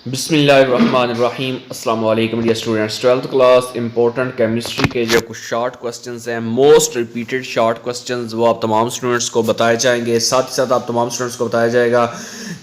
बिस्मिल्लाहिर्रहमानिर्रहीम अस्सलाम वालेकुम dear students. 12th class important chemistry के जो कुछ शॉर्ट क्वेश्चंस हैं, मोस्ट रिपीटेड शॉर्ट क्वेश्चंस, वो आप तमाम स्टूडेंट्स को बताए जाएंगे। साथ ही साथ आप तमाम स्टूडेंट्स को बताया जाएगा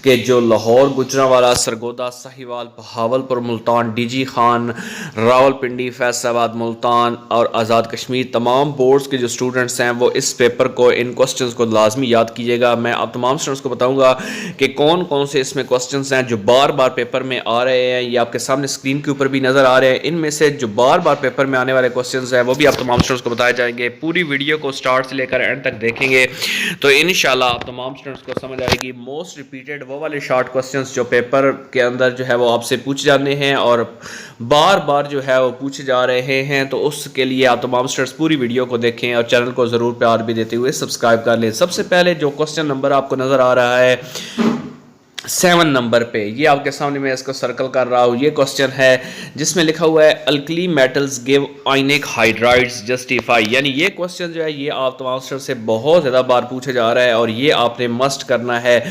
कि जो लाहौर, गुजरांवाला, सरगोदा, साहिवाल, बहावलपुर, मुल्तान, डीजी खान, रावलपिंडी, फैसलाबाद, मुल्तान और आज़ाद कश्मीर, तमाम बोर्ड्स के जो स्टूडेंट्स हैं वो इस पेपर को, इन क्वेश्चन को लाजमी याद कीजिएगा। मैं आप तमाम स्टूडेंट्स को बताऊँगा कि कौन कौन से इसमें क्वेश्चन हैं जो बार बार पेपर में आ रहे हैं। ये आपके सामने स्क्रीन के ऊपर भी नज़र आ रहे हैं। इनमें से जो बार बार पेपर में आने वाले क्वेश्चंस हैं वो भी आप तमाम स्टूडेंट्स को बताए जाएंगे। पूरी वीडियो को स्टार्ट से लेकर एंड तक देखेंगे तो इंशाल्लाह आप तमाम स्टूडेंट्स को समझ आएगी। मोस्ट रिपीटेड वो वाले शॉर्ट क्वेश्चंस जो पेपर के अंदर जो है वो आपसे पूछे जाने हैं और बार बार जो है वो पूछे जा रहे हैं, तो उसके लिए आप तमाम स्टूडेंट्स पूरी वीडियो को देखें और चैनल को ज़रूर प्यार भी देते हुए सब्सक्राइब कर लें। सबसे पहले जो क्वेश्चन नंबर आपको नज़र आ रहा है 7 नंबर पे, ये आपके सामने मैं इसको सर्कल कर रहा हूँ। ये क्वेश्चन है जिसमें लिखा हुआ है अल्कली मेटल्स गिव आयनिक हाइड्राइड्स जस्टिफाई। यानी ये क्वेश्चन जो है ये आप तमाम से बहुत ज़्यादा बार पूछा जा रहा है और ये आपने मस्ट करना है।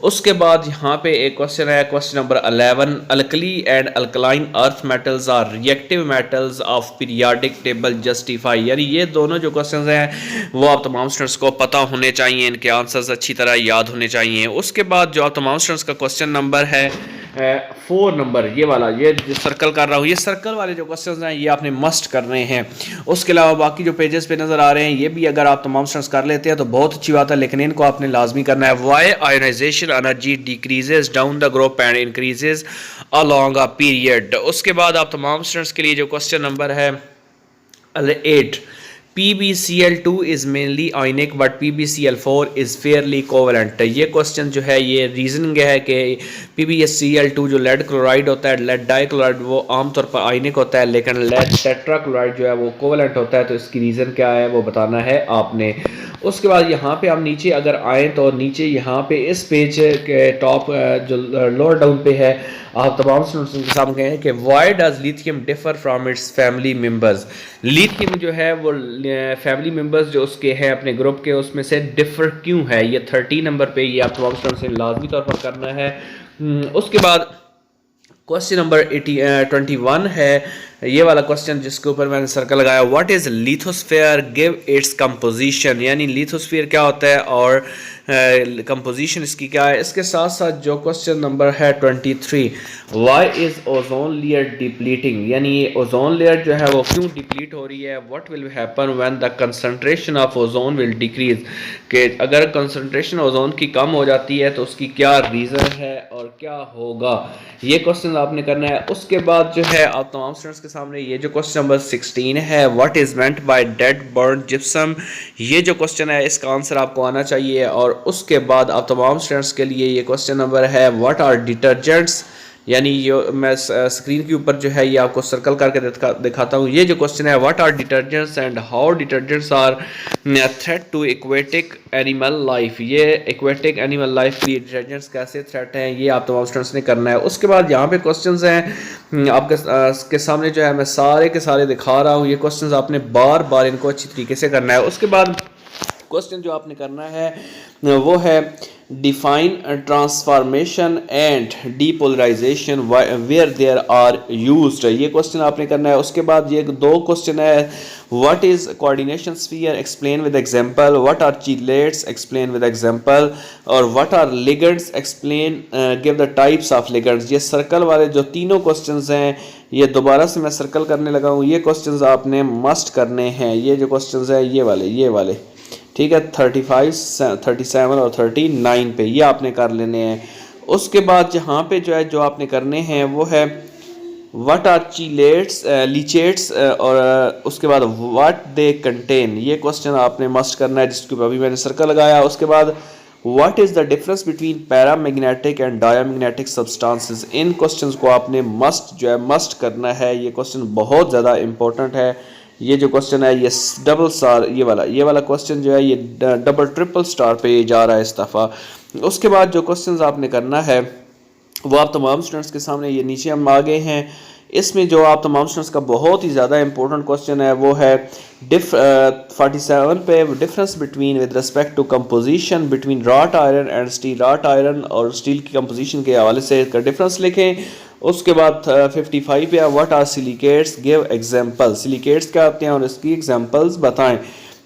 उसके बाद यहाँ पे एक क्वेश्चन है, question number 11, alkali and alkaline earth metals are reactive metals of periodic table justify. यानी ये दोनों जो क्वेश्चन हैं वो आप तमाम स्टूडेंट्स को पता होने चाहिए, इनके आंसर्स अच्छी तरह याद होने चाहिए। उसके बाद जो आप तमाम स्टूडेंट्स का क्वेश्चन नंबर है 4 नंबर, ये वाला, ये जो सर्कल कर रहा हूँ, ये सर्कल वाले जो क्वेश्चंस हैं ये आपने मस्ट करने हैं। उसके अलावा बाकी जो पेजेस पे नज़र आ रहे हैं ये भी अगर आप तमाम स्टूडेंट्स कर लेते हैं तो बहुत अच्छी बात है, लेकिन इनको आपने लाजमी करना है। Why ionisation energy decreases down the group and increases along a period. उसके बाद आप तमाम स्टूडेंट्स के लिए जो क्वेश्चन नंबर है 8, PbCl2 is mainly ionic but PbCl4 is fairly covalent। ये क्वेश्चन जो है ये रीजनिंग है कि PbCl2 जो लेड क्लोराइड होता है, लेड डाइक्लोराइड, वो आमतौर पर आयनिक होता है, लेकिन लेड टेट्राक्लोराइड जो है वो कोवलेंट होता है। तो इसकी रीज़न क्या है वो बताना है आपने। उसके बाद यहाँ पे हम नीचे अगर आएँ तो नीचे यहाँ पे इस पेज के टॉप जो लोअर डाउन पे है, आप तमाम स्टूडेंट्स के सामने हैं कि why does lithium differ from its family members. Lithium जो है वो फैमिली मेम्बर्स जो उसके हैं अपने ग्रुप के, उसमें से डिफर क्यों है। ये 30 नंबर पे ये आप तमाम स्टूडेंट्स से लाजमी तौर पर करना है। उसके बाद क्वेश्चन नंबर 21 है, ये वाला क्वेश्चन जिसके ऊपर मैंने सर्कल लगाया, what is lithosphere give its composition. यानी लिथोस्फीयर क्या होता है और कंपोजिशन इसकी क्या है। इसके साथ साथ जो क्वेश्चन नंबर है 23, why is ozone layer depleting. यानी ये ओजोन लेयर जो है वो क्यों डिप्लीट हो रही है। What will happen when the concentration of ozone will decrease. कि अगर कंसंट्रेशन ओजोन की कम हो जाती है तो उसकी क्या रीज़न है और क्या होगा, ये क्वेश्चन आपने करना है। उसके बाद जो है आप तमाम स्टूडेंट्स के सामने ये जो क्वेश्चन नंबर 16 है, what is meant bye dead burn gypsum. ये जो क्वेश्चन है इसका आंसर आपको आना चाहिए। और उसके बाद आप तमाम स्टूडेंट्स के लिए ये क्वेश्चन नंबर है, व्हाट आर डिटर्जेंट्स। यानी ये मैं स्क्रीन के ऊपर जो है ये आपको सर्कल करके दिखाता हूँ। ये जो क्वेश्चन है, what are detergents and how detergents are threat to aquatic animal life. ये एक्वेटिक एनिमल लाइफ के लिए डिटर्जेंट्स कैसे थ्रेट हैं, ये आप तमाम स्टूडेंट्स ने करना है। उसके बाद यहाँ पे क्वेश्चंस हैं आपके सामने जो है मैं सारे के सारे दिखा रहा हूँ। ये क्वेश्चंस आपने बार बार इनको अच्छी तरीके से करना है। उसके बाद क्वेश्चन जो आपने करना है वो है define transformation and depolarization where there are used. ये क्वेश्चन आपने करना है। उसके बाद ये 2 क्वेश्चन है, what is coordination sphere explain with example, what are chelates explain with example, और what are ligands explain give the types of ligands. ये सर्कल वाले जो तीनों क्वेश्चंस हैं ये दोबारा से मैं सर्कल करने लगा हूँ। ये क्वेश्चंस आपने मस्ट करने हैं। ये जो क्वेश्चंस हैं ये वाले ठीक है, 35, 37 और 39 पे ये आपने कर लेने हैं। उसके बाद यहाँ पे जो है जो आपने करने हैं वो है व्हाट आर चीलेट्स लीचेट्स और उसके बाद व्हाट दे कंटेन। ये क्वेश्चन आपने मस्ट करना है जिसके ऊपर अभी मैंने सर्कल लगाया। उसके बाद what is the difference between paramagnetic and diamagnetic substances. In questions को आपने मस्ट करना है। ये क्वेश्चन बहुत ज़्यादा इंपॉर्टेंट है। ये जो क्वेश्चन है ये डबल स्टार, ये वाला क्वेश्चन जो है ये डबल ट्रिपल स्टार पे जा रहा है इस दफ़ा। उसके बाद जो क्वेश्चंस आपने करना है वो आप तमाम स्टूडेंट्स के सामने ये नीचे हम आ गए हैं। इसमें जो आप तमाम स्टूडेंट्स का बहुत ही ज़्यादा इंपॉर्टेंट क्वेश्चन है वो है 47 पे, difference between with respect to composition between wrought iron and steel. Wrought iron और स्टील की कंपोजिशन के हवाले से इसका डिफरेंस लिखें। उसके बाद 55 पे what are silicates, give example, silicates क्या होते हैं और इसकी एग्जांपल्स बताएं।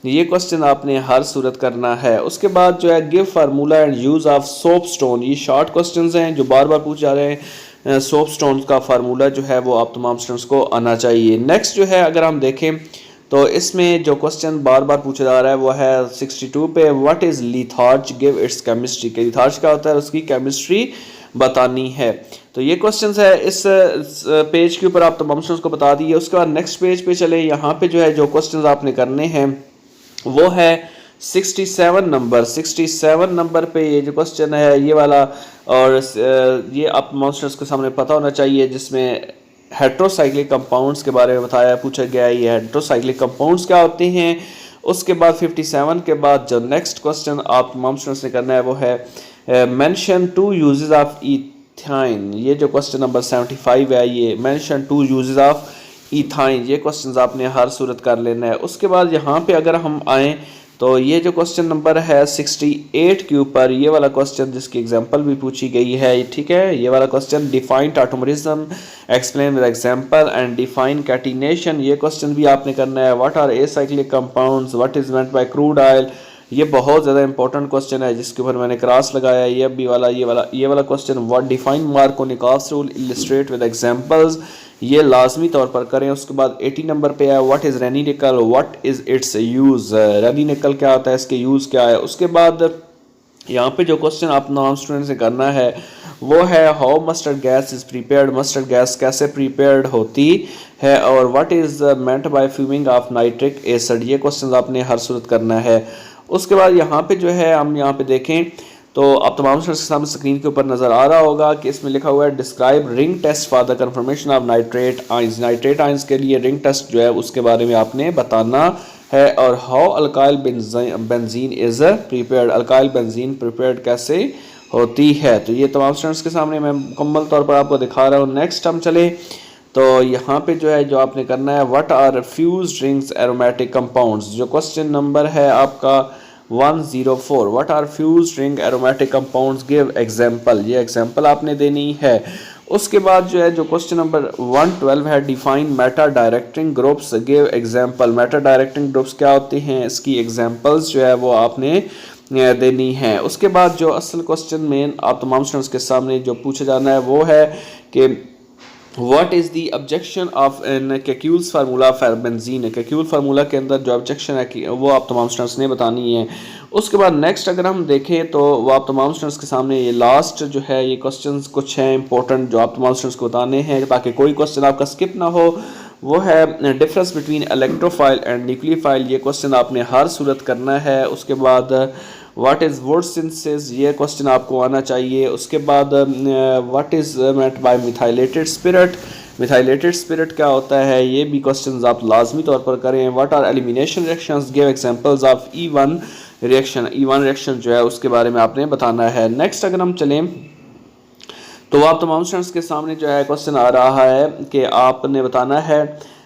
ये क्वेश्चन आपने हर सूरत करना है। उसके बाद जो है give formula and use of soap stone, ये शॉर्ट क्वेश्चंस हैं जो बार बार पूछ जा रहे हैं। सोप स्टोन का फार्मूला जो है वो आप तमाम स्टूडेंट्स को आना चाहिए। नेक्स्ट जो है अगर हम देखें तो इसमें जो क्वेश्चन बार बार पूछा जा रहा है वो है 62 पे what is litharge, give its chemistry, के लिथार्ज क्या होता है उसकी केमिस्ट्री बतानी है। तो ये क्वेश्चंस है इस पेज के ऊपर आप तमाम स्टूडेंट्स को बता दिए। उसके बाद नेक्स्ट पेज पे चले, यहाँ पे जो है जो क्वेश्चंस आपने करने हैं वो है 67 नंबर। 67 नंबर पे ये जो क्वेश्चन है ये वाला, और ये आप मास्टर्स के सामने पता होना चाहिए, जिसमें हेट्रोसाइक्लिक कंपाउंड्स के बारे में बताया पूछा गया है। ये हेट्रोसाइक्लिक कंपाउंड्स क्या होते हैं। उसके बाद 57 के बाद जो नेक्स्ट क्वेश्चन आप मास्टर्स ने करना है वो है मेंशन 2 यूजेस ऑफ इथाइन। ये जो क्वेश्चन नंबर 75 है, ये मेंशन 2 यूजेस ऑफ इथाइन, ये क्वेश्चंस आपने हर सूरत कर लेना है। उसके बाद यहाँ पे अगर हम आएँ तो ये जो क्वेश्चन नंबर है 68 के ऊपर, ये वाला क्वेश्चन जिसकी एग्जांपल भी पूछी गई है, ठीक है, ये वाला question define tautomerism, explain with example and define catenation, ये क्वेश्चन भी आपने करना है। What are acyclic compounds, what is meant by crude oil, ये बहुत ज़्यादा इंपॉर्टेंट क्वेश्चन है जिसके ऊपर मैंने क्रॉस लगाया। ये वाला question what define Markovnikov rule, illustrate with examples, ये लाजमी तौर पर करें। उसके बाद 80 नंबर पे है व्हाट इज़ रेनी निकल, व्हाट इज़ इट्स यूज़, रेनी निकल क्या होता है, इसके यूज़ क्या है। उसके बाद यहाँ पे जो क्वेश्चन आप नॉन स्टूडेंट से करना है वो है how mustard gas is prepared, mustard gas कैसे प्रिपेयर्ड होती है, और what is meant by fuming of nitric acid, ये क्वेश्चन आपने हर सूरत करना है। उसके बाद यहाँ पे जो है हम यहाँ पे देखें तो आप तमाम स्टूडेंट्स के सामने स्क्रीन के ऊपर नज़र आ रहा होगा कि इसमें लिखा हुआ है describe ring test for the confirmation of nitrate ions, nitrate ions के लिए रिंग टेस्ट जो है उसके बारे में आपने बताना है। और how alkyl benzene is prepared, alkyl benzene prepared कैसे होती है। तो ये तमाम स्टूडेंट्स के सामने मैं मुकम्मल तौर पर आपको दिखा रहा हूँ। नेक्स्ट हम चले तो यहाँ पे जो है जो आपने करना है what are fused rings aromatic compounds, जो क्वेश्चन नंबर है आपका 104 what are fused ring aromatic compounds, give example, ये एग्जांपल आपने देनी है। उसके बाद जो है जो क्वेश्चन नंबर 112 है define Meta directing groups, give example, Meta directing groups क्या होते हैं, इसकी एग्जांपल्स जो है वो आपने देनी है। उसके बाद जो असल क्वेश्चन मेन आप तमाम स्टूडेंट्स के सामने जो पूछा जाना है वो है कि what is the objection of an Kekule's formula for benzene, Kekule formula के अंदर जो ऑब्जेक्शन है कि वो आप तमाम स्टूडेंट्स ने बतानी है। उसके बाद नेक्स्ट अगर हम देखें तो वो आप तमाम स्टूडेंट्स के सामने ये लास्ट जो है ये क्वेश्चंस कुछ हैं इंपॉर्टेंट जो आप तमाम स्टूडेंट्स को बताने हैं ताकि कोई क्वेश्चन आपका स्किप ना हो। वो है difference between electrophile and nucleophile, ये क्वेश्चन आपने हर सूरत करना है। उसके बाद व्हाट इज़ वुड सिंथेसिस, ये क्वेश्चन आपको आना चाहिए। उसके बाद what is meant by methylated spirit, methylated spirit क्या होता है, ये भी क्वेश्चंस आप लाजमी तौर पर करें। What are elimination reactions, give examples of E1 reaction, E1 reaction जो है उसके बारे में आपने बताना है। नेक्स्ट अगर हम चलें तो आप तमाम स्टूडेंट्स के सामने जो है क्वेश्चन आ रहा है कि आपने बताना है,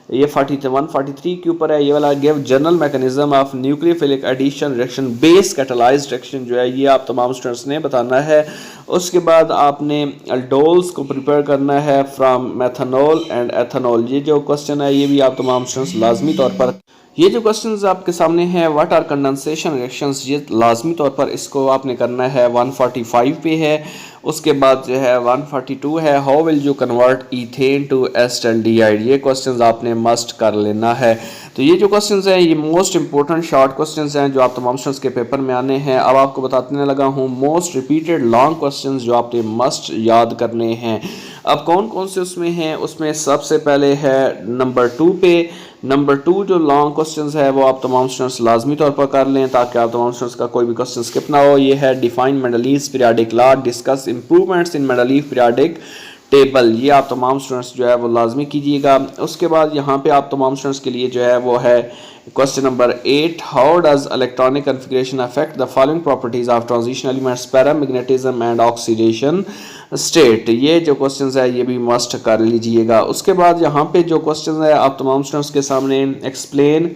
ये 43 के ऊपर है, ये वाला give general mechanism of nucleophilic addition reaction base catalysed reaction जो है ये आप तमाम स्टूडेंट्स ने बताना है। उसके बाद आपने अल्डोल्स को प्रिपेयर करना है फ्रॉम मेथनॉल एंड एथनॉल, ये जो क्वेश्चन है ये भी आप तमाम स्टूडेंट्स लाजमी तौर पर, ये जो क्वेश्चंस आपके सामने हैं व्हाट आर कंडेंसेशन रिएक्शंस, ये लाजमी तौर पर इसको आपने करना है 145 पे है। उसके बाद जो है 142 है how will you convert ethane to acetaldehyde, ये क्वेश्चंस आपने मस्ट कर लेना है। तो ये जो क्वेश्चंस हैं ये मोस्ट इंपॉर्टेंट शॉर्ट क्वेश्चंस हैं जो आप तमाम स्टूडेंट्स के पेपर में आने हैं। अब आपको बताने लगा हूँ मोस्ट रिपीटेड लॉन्ग क्वेश्चंस जो आपने मस्ट याद करने हैं। अब कौन कौन से उसमें हैं, उसमें सबसे पहले है नंबर 2 पे। नंबर 2 जो लॉन्ग क्वेश्चंस है वो आप तमाम स्टूडेंट्स लाजमी तौर पर कर लें ताकि आप तमाम स्टूडेंट्स का कोई भी क्वेश्चन स्किप ना हो। ये है define Mendeleev's periodic law, discuss improvements in Mendeleev periodic table, ये आप तमाम स्टूडेंट्स जो है वो लाजमी कीजिएगा। उसके बाद यहाँ पे आप तमाम स्टूडेंट्स के लिए जो है वो है question number 8 how does electronic configuration affect the following properties of transition elements paramagnetism and oxidation state, ये जो क्वेश्चंस है ये भी मस्ट कर लीजिएगा। उसके बाद यहाँ पे जो क्वेश्चन है आप तमाम स्टूडेंट्स के सामने explain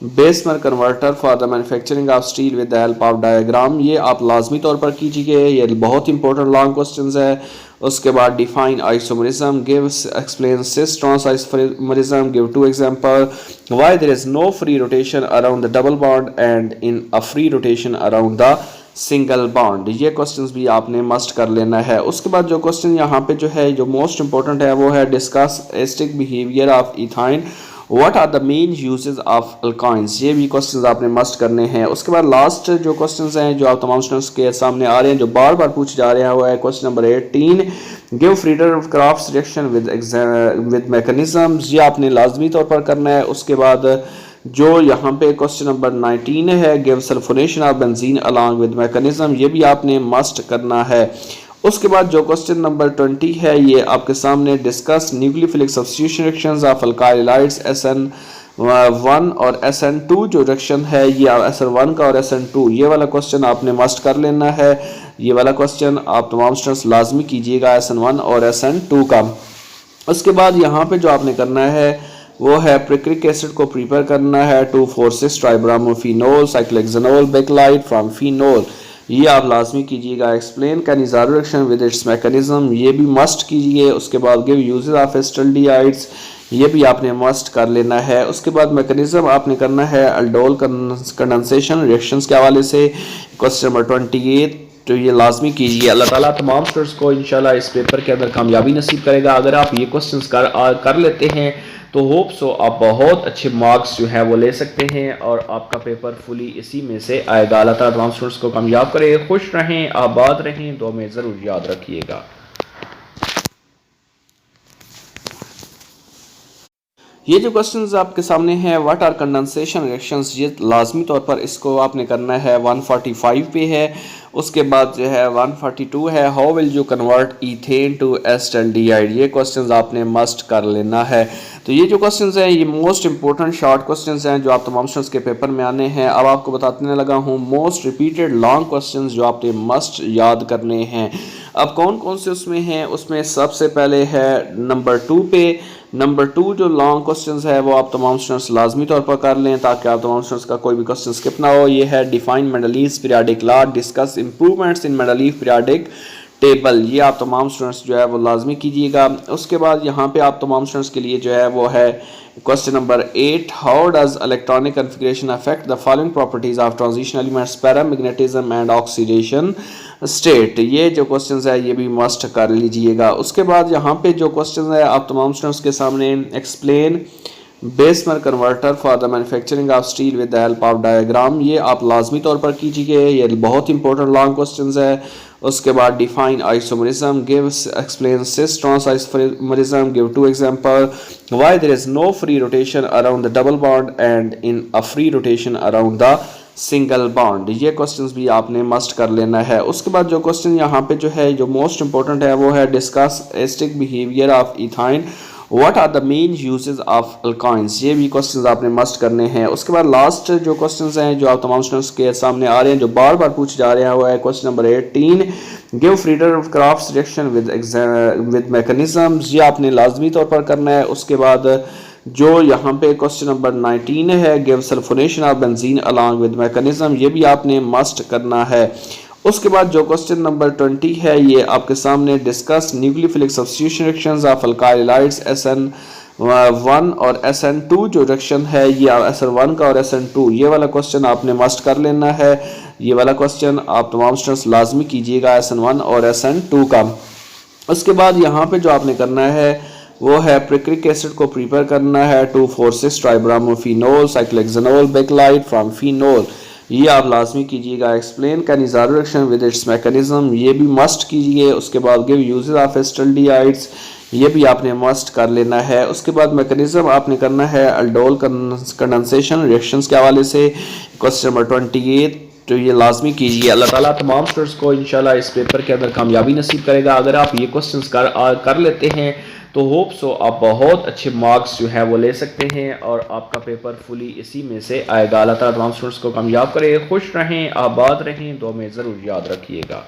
Bessemer converter for the manufacturing of steel with the help of diagram, ये आप लाजमी तौर पर कीजिए, ये बहुत इंपॉर्टेंट लॉन्ग क्वेश्चंस है। उसके बाद define isomerism, give explain cis trans isomerism, give two example, why there is no free rotation around the double bond and in a free rotation around the single bond. ये questions भी आपने must कर लेना है। उसके बाद जो question यहाँ पे जो है जो मोस्ट इंपॉर्टेंट है वो है discuss acidic behaviour of ethyne, what are the main uses of alkynes. ये भी क्वेश्चंस आपने मस्ट करने हैं। उसके बाद लास्ट जो क्वेश्चंस हैं जो आप तमाम स्टूडेंट्स के सामने आ रहे हैं जो बार बार पूछे जा रहे हैं वो है question number 18, give freedom of crafts reaction with mechanisms, ये आपने लाजमी तौर पर करना है। उसके बाद जो यहाँ पे क्वेश्चन नंबर 19 है, give sulphonation of benzene along with mechanism, ये भी आपने मस्ट करना है। उसके बाद जो क्वेश्चन नंबर 20 है ये आपके सामने discuss nucleophilic substitution reactions of alkyl halides SN1 और SN2, जो रिएक्शन है ये SN1 का और SN2, ये वाला क्वेश्चन आपने मस्ट कर लेना है। ये वाला क्वेश्चन आप तमाम स्टूडेंट्स लाजमी कीजिएगा SN1 और SN2 का। उसके बाद यहाँ पे जो आपने करना है वो है प्रिक्रिक एसिड को प्रिपेयर करना है 2,4,6 ट्राइब्रामोफिनोल साइक्लोहेक्सेनोल बेकलाइट फ्रॉम फिनोल, ये आप लाजमी कीजिएगा। Explain Cannizzaro reaction with its mechanism, ये भी मस्ट कीजिए। उसके बाद गिव यूजेस ऑफ एसिटाल्डिहाइड्स, ये भी आपने मस्ट कर लेना है। उसके बाद मैकेनिज्म आपने करना है अल्डोल कंडेंसेशन रिएक्शंस के हवाले से क्वेश्चन नंबर 28, तो ये लाजमी कीजिए। अल्लाह ताला तमाम स्टूडेंट्स को इंशाल्लाह इस पेपर के अंदर कामयाबी नसीब करेगा। अगर आप ये क्वेश्चंस कर लेते हैं तो होप सो आप बहुत अच्छे मार्क्स जो है वो ले सकते हैं और आपका पेपर फुली इसी में से आएगा। अल्लाह ताला तमाम स्टूडेंट्स को कामयाब करे, खुश रहें, आबाद रहें, दुआ में ज़रूर याद रखिएगा। ये जो क्वेश्चंस आपके सामने हैं व्हाट आर कंडेंसेशन रिएक्शंस, ये लाजमी तौर पर इसको आपने करना है 145 पे है। उसके बाद जो है 142 है, how will you convert ethane to acetaldehyde, ये क्वेश्चंस आपने मस्ट कर लेना है। तो ये जो क्वेश्चंस हैं ये मोस्ट इंपॉर्टेंट शॉर्ट क्वेश्चंस हैं जो आप तमाम स्टूडेंट्स के पेपर में आने हैं। अब आपको बताने लगा हूँ मोस्ट रिपीटेड लॉन्ग क्वेश्चंस जो आपने मस्ट याद करने हैं। अब कौन कौन से उसमें हैं, उसमें सबसे पहले है नंबर 2 पे। नंबर 2 जो लॉन्ग क्वेश्चंस है वो आप तमाम स्टूडेंट्स लाजमी तौर पर कर लें ताकि आप तमाम स्टूडेंट्स का कोई भी क्वेश्चन स्किप ना हो। ये है define Mendeleev's periodic law, discuss improvements in Mendeleev periodic table, ये आप तमाम स्टूडेंट्स जो है वो लाजमी कीजिएगा। उसके बाद यहाँ पे आप तमाम स्टूडेंट्स के लिए जो है वो है question number 8, how does electronic configuration affect the following properties of transition elements paramagnetism and oxidation state, ये जो क्वेश्चंस है ये भी मस्ट कर लीजिएगा। उसके बाद यहाँ पे जो क्वेश्चंस है आप तमाम स्टूडेंट्स के सामने explain Bessemer converter for the manufacturing of steel with the help of diagram, ये आप लाजमी तौर पर कीजिए, ये बहुत इंपॉर्टेंट लॉन्ग क्वेश्चंस है। उसके बाद define isomerism, give explain cis trans isomerism, give two example, why there is no free rotation around the double bond and in a free rotation around the single bond, ये questions भी आपने must कर लेना है। उसके बाद जो question यहाँ पे जो है जो मोस्ट इंपॉर्टेंट है वो है discuss acidic behaviour of ethyne, what are the main uses of alkynes, ये भी क्वेश्चंस आपने मस्ट करने हैं। उसके बाद लास्ट जो क्वेश्चंस हैं जो आप तमाम स्टूडेंट्स के सामने आ रहे हैं जो बार बार पूछे जा रहे हैं वो है question number 18, give freedom of crafts reaction with mechanisms, ये आपने लाजमी तौर पर करना है। उसके बाद जो यहाँ पे क्वेश्चन नंबर 19 है, give sulphonation of benzene along with mechanism, ये भी आपने मस्ट करना है। उसके बाद जो क्वेश्चन नंबर 20 है ये आपके सामने discuss nucleophilic substitution reactions of alkyl halides SN1 और SN2, जो रिएक्शन है ये SN1 का और SN2, ये वाला क्वेश्चन आपने मस्ट कर लेना है। ये वाला क्वेश्चन आप तमाम स्टूडेंट्स लाजमी कीजिएगा SN1 और SN2 का। उसके बाद यहाँ पे जो आपने करना है वो है प्रिक्रिक एसिड को प्रिपेयर करना है 2,4,6 ट्राइब्रामोफिनोल साइक्लोहेक्सेनोल बेकलाइट फ्रॉम फिनोल, ये आप लाजमी कीजिएगा। Explain Cannizzaro reaction with its mechanism, ये भी मस्ट कीजिए। उसके बाद गिव यूजेस ऑफ एसिटाल्डिहाइड्स, ये भी आपने मस्ट कर लेना है। उसके बाद मैकेनिज्म आपने करना है अल्डोल कंडेंसेशन रिएक्शंस के हवाले से क्वेश्चन नंबर 28, तो ये लाजमी कीजिए। अल्लाह ताला तमाम स्टूडेंट्स को इंशाल्लाह इस पेपर के अंदर कामयाबी नसीब करेगा। अगर आप ये क्वेश्चंस कर लेते हैं तो होप सो आप बहुत अच्छे मार्क्स जो है वो ले सकते हैं और आपका पेपर फुली इसी में से आएगा। अल्लाह ताला तमाम स्टूडेंट्स को कामयाब करे, खुश रहें, आबाद रहें, दुआ में ज़रूर याद रखिएगा।